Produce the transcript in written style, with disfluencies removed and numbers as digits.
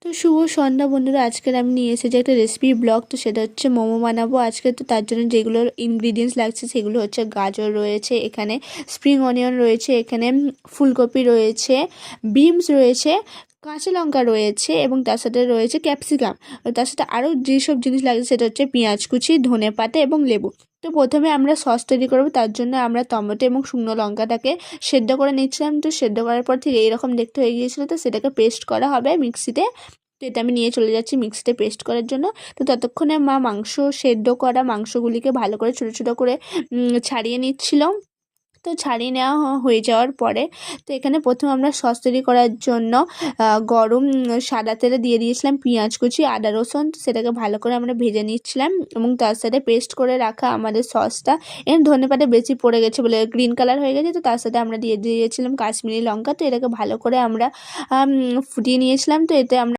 তো শুভ সন্ধ্যা বন্ধুরা, আজকের আমি নিয়ে এসেছি একটা রেসিপি ব্লগ। তো সেটা হচ্ছে মোমো বানাবো আজকে। তো তার জন্য যেগুলো ইনগ্রিডিয়েন্টস লাগছে সেগুলো হচ্ছে গাজর রয়েছে, এখানে স্প্রিং অনিয়ন রয়েছে, এখানে ফুলকপি রয়েছে, বিনস রয়েছে, কাঁচা লঙ্কা রয়েছে এবং তার সাথে রয়েছে ক্যাপসিকাম। তার সাথে আরও যেসব জিনিস লাগছে সেটা হচ্ছে পেঁয়াজ কুচি, ধনেপাতা এবং লেবু। তো প্রথমে আমরা সস তৈরি করবো, তার জন্য আমরা টমেটো এবং শুকনো লঙ্কাটাকে সেদ্ধ করে নিচ্ছিলাম। তো সেদ্ধ করার পর ঠিক এইরকম দেখতে হয়ে গিয়েছিলো, তো সেটাকে পেস্ট করা হবে মিক্সিতে। তো এটা আমি নিয়ে চলে যাচ্ছি মিক্সিতে পেস্ট করার জন্য। তো ততক্ষণে মা মাংস সেদ্ধ করা মাংসগুলিকে ভালো করে ছোটো ছোটো করে ছাড়িয়ে নিচ্ছিল। তো ছাড়িয়ে নেওয়া হয়ে যাওয়ার পরে তো এখানে প্রথমে আমরা সস তৈরি করার জন্য গরম সাদা তেলে দিয়ে দিয়েছিলাম পেঁয়াজ কুচি, আদা রসুন। তো সেটাকে ভালো করে আমরা ভেজে নিচ্ছিলাম এবং তার সাথে পেস্ট করে রাখা আমাদের সসটা, এখানে ধনেপাতা বেশি পড়ে গেছে বলে গ্রিন কালার হয়ে গেছে। তো তার সাথে আমরা দিয়ে দিয়েছিলাম কাশ্মীরি লঙ্কা। তো এটাকে ভালো করে আমরা ফুটিয়ে নিয়েছিলাম। তো এতে আমরা